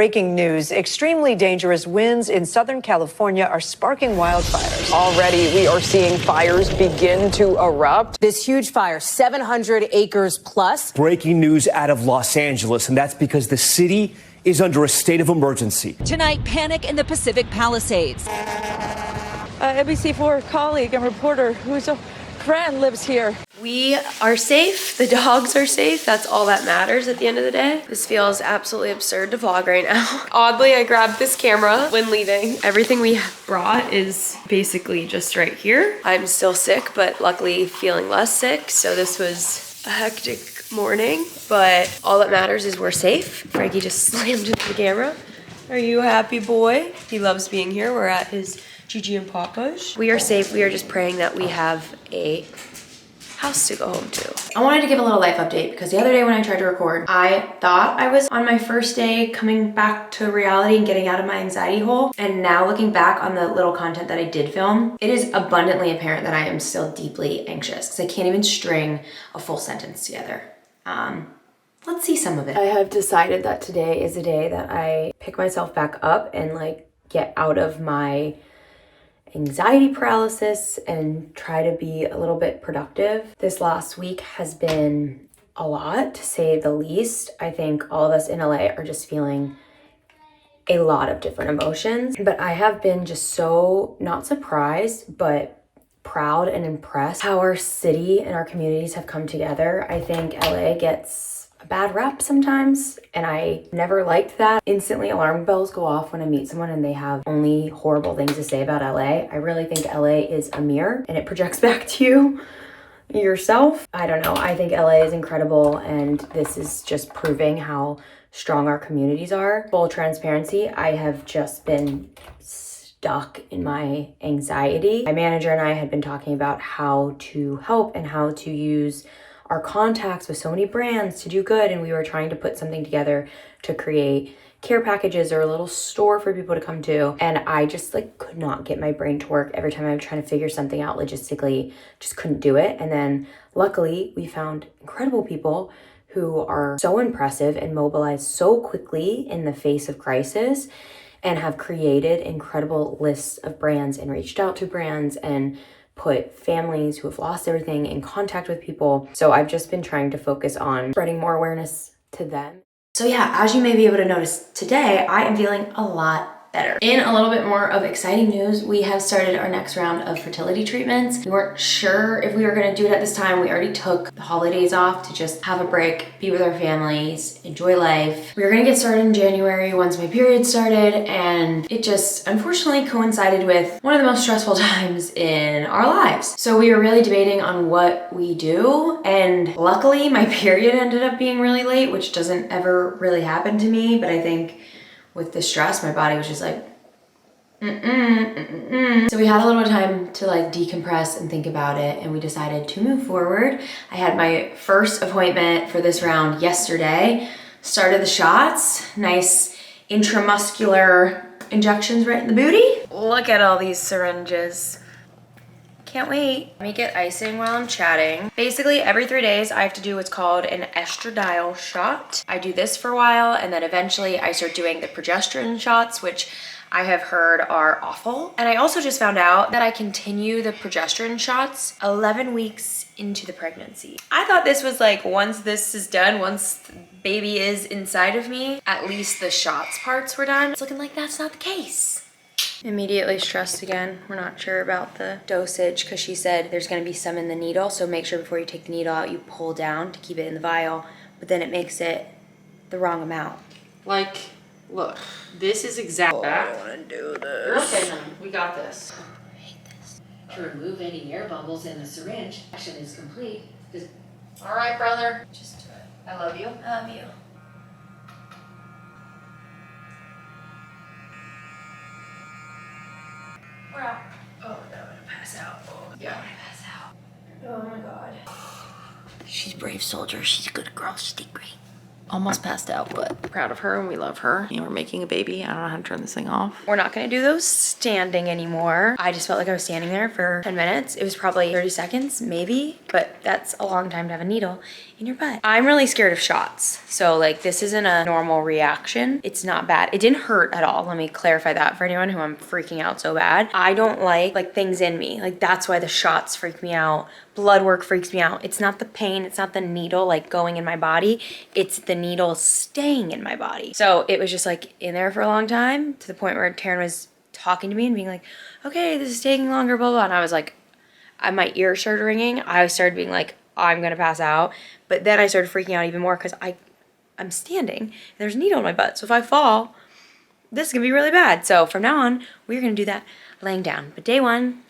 Breaking news, extremely dangerous winds in Southern California are sparking wildfires. Already, we are seeing fires begin to erupt. This huge fire, 700 acres plus. Breaking news out of Los Angeles, and that's because the city is under a state of emergency. Tonight, panic in the Pacific Palisades. NBC4 colleague and reporter who's a friend lives here. We are safe, the dogs are safe, that's all that matters at the end of the day. This feels absolutely absurd to vlog right now. Oddly, I grabbed this camera when leaving. Everything we brought is basically just right here. I'm still sick, but luckily feeling less sick, so this was a hectic morning, but all that matters is we're safe. Frankie just slammed into the camera. Are you happy, boy? He loves being here. We're at his Gigi and Papa's. We are safe. We are just praying that we have a house to go home to. I wanted to give a little life update because the other day when I tried to record, I thought I was on my first day coming back to reality and getting out of my anxiety hole. And now looking back on the little content that I did film, it is abundantly apparent that I am still deeply anxious because I can't even string a full sentence together. Let's see some of it. I have decided that today is a day that I pick myself back up and like get out of my anxiety paralysis and try to be a little bit productive. This last week has been a lot, to say the least. I think all of us in LA are just feeling a lot of different emotions, but I have been just so not surprised, but proud and impressed how our city and our communities have come together. I think LA gets a bad rep sometimes, and I never liked that. Instantly alarm bells go off when I meet someone and they have only horrible things to say about LA. I really think LA is a mirror and it projects back to you yourself. I don't know, I think LA is incredible, and this is just proving how strong our communities are. Full transparency, I have just been stuck in my anxiety. My manager and I had been talking about how to help and how to use our contacts with so many brands to do good, and we were trying to put something together to create care packages or a little store for people to come to, and I just like could not get my brain to work. Every time I was trying to figure something out logistically, just couldn't do it. And then luckily we found incredible people who are so impressive and mobilized so quickly in the face of crisis and have created incredible lists of brands and reached out to brands and put families who have lost everything in contact with people. So I've just been trying to focus on spreading more awareness to them. So yeah, as you may be able to notice today, I am feeling a lot better. In a little bit more of exciting news, we have started our next round of fertility treatments. We weren't sure if we were gonna do it at this time. We already took the holidays off to just have a break, be with our families, enjoy life. We were gonna get started in January once my period started, and it just unfortunately coincided with one of the most stressful times in our lives. So we were really debating on what we do, and luckily my period ended up being really late, which doesn't ever really happen to me, but I think with the stress, my body was just like, So we had a little time to like decompress and think about it, and we decided to move forward. I had my first appointment for this round yesterday, started the shots, nice intramuscular injections right in the booty. Look at all these syringes. Can't wait. Let me get icing while I'm chatting. Basically, every 3 days, I have to do what's called an estradiol shot. I do this for a while, and then eventually I start doing the progesterone shots, which I have heard are awful. And I also just found out that I continue the progesterone shots 11 weeks into the pregnancy. I thought this was like, once this is done, once the baby is inside of me, at least the shots parts were done. It's looking like that's not the case. Immediately stressed again. We're not sure about the dosage because she said there's gonna be some in the needle, so make sure before you take the needle out, you pull down to keep it in the vial, but then it makes it the wrong amount. Like, look, this is exactly. I don't wanna do this. You're okay, then. We got this. I hate this. To remove any air bubbles in the syringe, action is complete. All right, brother. Just do it. I love you. I love you. We're out. Oh, no, I'm gonna pass out. Oh, Yeah. I'm gonna pass out. Oh my God. She's a brave soldier. She's a good girl. She did great. almost passed out, but Proud of her and we love her. You know, we're making a baby. I don't know how to turn this thing off. we're not gonna do those standing anymore. I just felt like I was standing there for 10 minutes. It was probably 30 seconds, maybe, but that's a long time to have a needle in your butt. I'm really scared of shots. So like, this isn't a normal reaction. It's not bad. It didn't hurt at all. Let me clarify that for anyone who I'm freaking out so bad. I don't like things in me. Like, that's why the shots freak me out. Blood work freaks me out. It's not the pain. It's not the needle like going in my body. It's the needle staying in my body. So it was just like in there for a long time, to the point where Taryn was talking to me and being like, okay, this is taking longer, blah, blah. And I was like, my ears started ringing. I started being like, I'm gonna pass out. But then I started freaking out even more because I'm standing and there's a needle in my butt. So if I fall, this is gonna be really bad. So from now on, we're gonna do that laying down. But day one,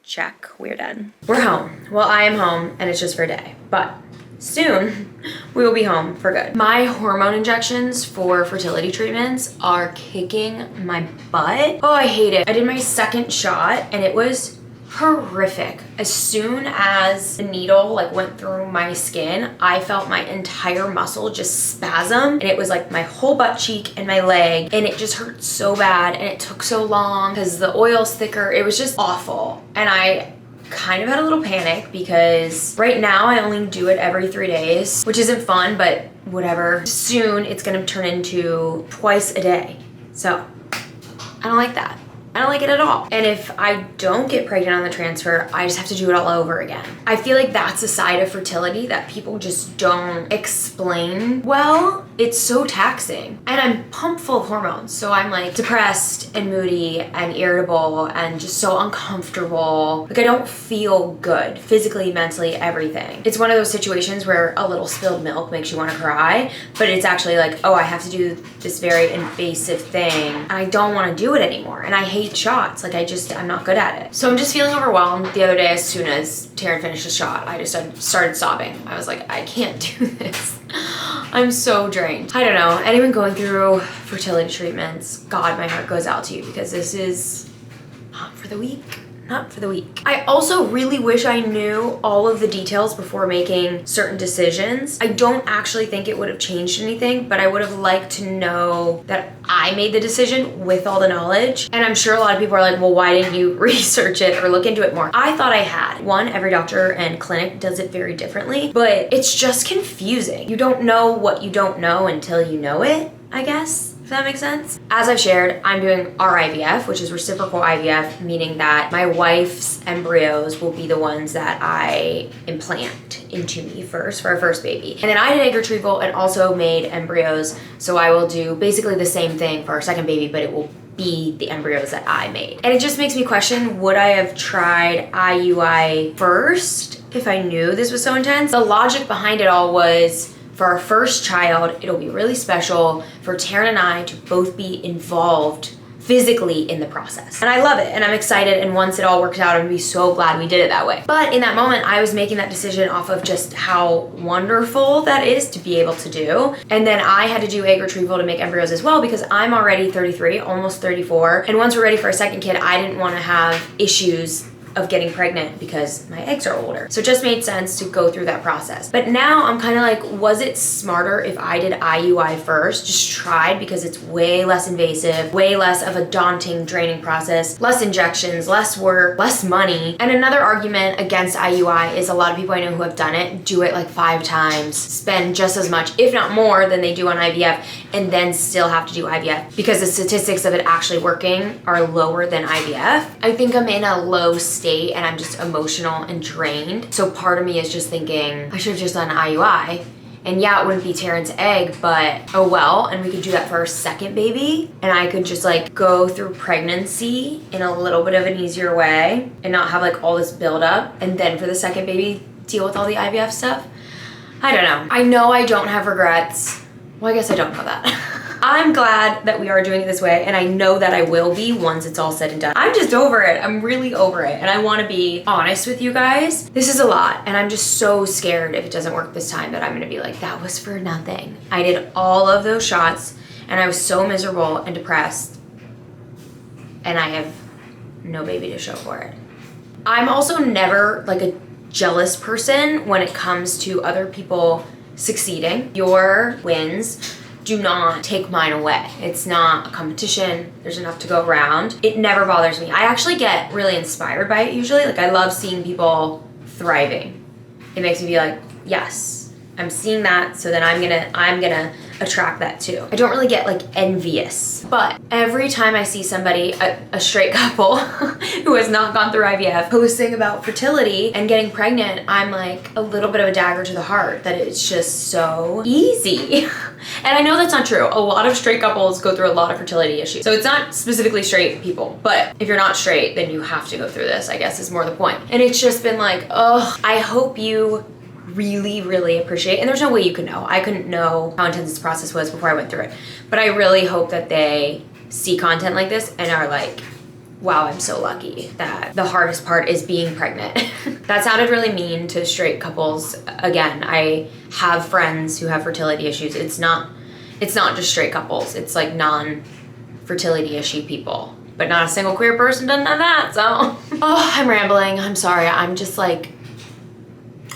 check, we're done. We're home. Well, I am home and it's just for a day, but soon we will be home for good. My hormone injections for fertility treatments are kicking my butt. Oh, I hate it. I did my second shot and it was horrific. As soon as the needle like went through my skin, I felt my entire muscle just spasm, and it was like my whole butt cheek and my leg, and it just hurt so bad, and it took so long because the oil's thicker. It was just awful, and I kind of had a little panic because right now I only do it every 3 days, which isn't fun, but whatever. Soon it's gonna turn into twice a day. So I don't like that. I don't like it at all. And if I don't get pregnant on the transfer, I just have to do it all over again. I feel like that's a side of fertility that people just don't explain well. It's so taxing. And I'm pumped full of hormones. So I'm like depressed and moody and irritable and just so uncomfortable. Like, I don't feel good physically, mentally, everything. It's one of those situations where a little spilled milk makes you want to cry, but it's actually like, oh, I have to do this very invasive thing and I don't want to do it anymore. And I hate shots. Like, I'm not good at it. So I'm just feeling overwhelmed. The other day, as soon as Taryn finished the shot, I just started sobbing. I was like, I can't do this. I'm so drained. I don't know. Anyone going through fertility treatments, God, my heart goes out to you, because this is not for the weak. Not for the weak. I also really wish I knew all of the details before making certain decisions. I don't actually think it would have changed anything, but I would have liked to know that I made the decision with all the knowledge. And I'm sure a lot of people are like, well, why didn't you research it or look into it more? I thought I had. One, every doctor and clinic does it very differently, but it's just confusing. You don't know what you don't know until you know it, I guess. If that makes sense. As I've shared, I'm doing RIVF, which is reciprocal IVF, meaning that my wife's embryos will be the ones that I implant into me first for our first baby. And then I did egg retrieval and also made embryos, so I will do basically the same thing for our second baby, but it will be the embryos that I made. And it just makes me question, would I have tried IUI first if I knew this was so intense? The logic behind it all was, for our first child, it'll be really special for Taryn and I to both be involved physically in the process. And I love it, and I'm excited, and once it all works out, I'm gonna be so glad we did it that way. But in that moment, I was making that decision off of just how wonderful that is to be able to do. And then I had to do egg retrieval to make embryos as well, because I'm already 33, almost 34. And once we're ready for a second kid, I didn't wanna have issues of getting pregnant because my eggs are older. So it just made sense to go through that process. But now I'm kind of like, was it smarter if I did IUI first? Just tried, because it's way less invasive, way less of a daunting, draining process, less injections, less work, less money. And another argument against IUI is a lot of people I know who have done it do it like 5 times, spend just as much, if not more, than they do on IVF, and then still have to do IVF because the statistics of it actually working are lower than IVF. I think I'm in a low state and I'm just emotional and drained. So part of me is just thinking, I should have just done IUI. And yeah, it wouldn't be Taryn's egg, but oh well. And we could do that for our second baby. And I could just like go through pregnancy in a little bit of an easier way and not have like all this buildup. And then for the second baby, deal with all the IVF stuff. I don't know. I know I don't have regrets. Well, I guess I don't know that. I'm glad that we are doing it this way, and I know that I will be once it's all said and done. I'm just over it. I'm really over it, and I want to be honest with you guys. This is a lot, and I'm just so scared if it doesn't work this time that I'm gonna be like, that was for nothing. I did all of those shots, and I was so miserable and depressed, and I have no baby to show for it. I'm also never like a jealous person when it comes to other people succeeding. Your wins do not take mine away. It's not a competition. There's enough to go around. It never bothers me. I actually get really inspired by it usually. Like, I love seeing people thriving. It makes me be like, yes, I'm seeing that, so then I'm gonna attract that too. I don't really get like envious, but every time I see somebody, a straight couple who has not gone through IVF, posting about fertility and getting pregnant, I'm like a little bit of a dagger to the heart that it's just so easy. And I know that's not true. A lot of straight couples go through a lot of fertility issues. So it's not specifically straight people, but if you're not straight, then you have to go through this, I guess is more the point. And it's just been like, oh, I hope you really, really appreciate, and there's no way you could know. I couldn't know how intense this process was before I went through it. But I really hope that they see content like this and are like, wow, I'm so lucky that the hardest part is being pregnant. That sounded really mean to straight couples. Again, I have friends who have fertility issues. It's not just straight couples. It's like non-fertility issue people. But not a single queer person doesn't have that, so. Oh, I'm rambling. I'm sorry. I'm just like,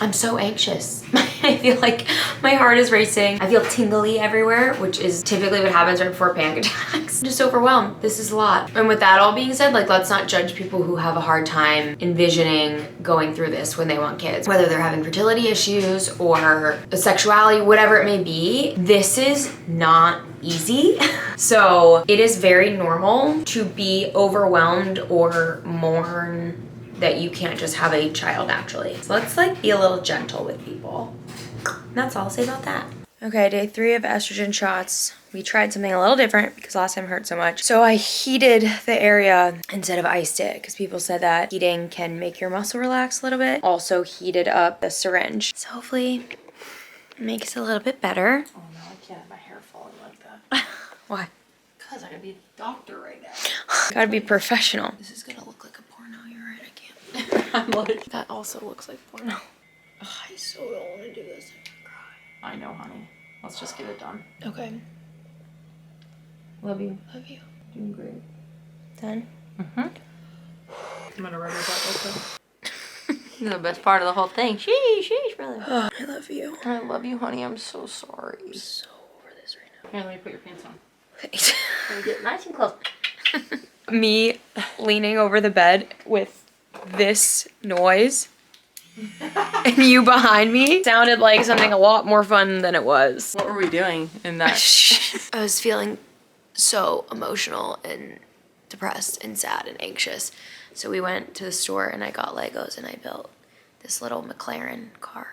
I'm so anxious. I feel like my heart is racing. I feel tingly everywhere, which is typically what happens right before panic attacks. I'm just overwhelmed. This is a lot. And with that all being said, like, let's not judge people who have a hard time envisioning going through this when they want kids. Whether they're having fertility issues or sexuality, whatever it may be, this is not easy. So it is very normal to be overwhelmed or mourn that you can't just have a child naturally. So let's like be a little gentle with people. And that's all I'll say about that. Okay, day 3 of estrogen shots. We tried something a little different because last time hurt so much. So I heated the area instead of iced it because people said that heating can make your muscle relax a little bit. Also heated up the syringe. So hopefully it makes it a little bit better. Oh no, I can't have my hair falling like that. Why? Because I gotta be a doctor right now. Gotta be professional. This is gonna look like a porno, you're right, I can't. I'm like, that also looks like porno. Ugh, I so don't want to do this. I'm gonna cry. I know, honey. Let's just get it done. Okay. Love you. Love you. Doing great. Done? Mm-hmm. I'm gonna rub your butt real quick. The best part of the whole thing. Sheesh, brother. Oh, I love you. I love you, honey. I'm so sorry. I'm so over this right now. Here, let me put your pants on. Thanks. Let me get nice and close. Me leaning over the bed with this noise and you behind me sounded like something a lot more fun than it was. What were we doing in that? I was feeling so emotional and depressed and sad and anxious. So we went to the store and I got Legos and I built this little McLaren car.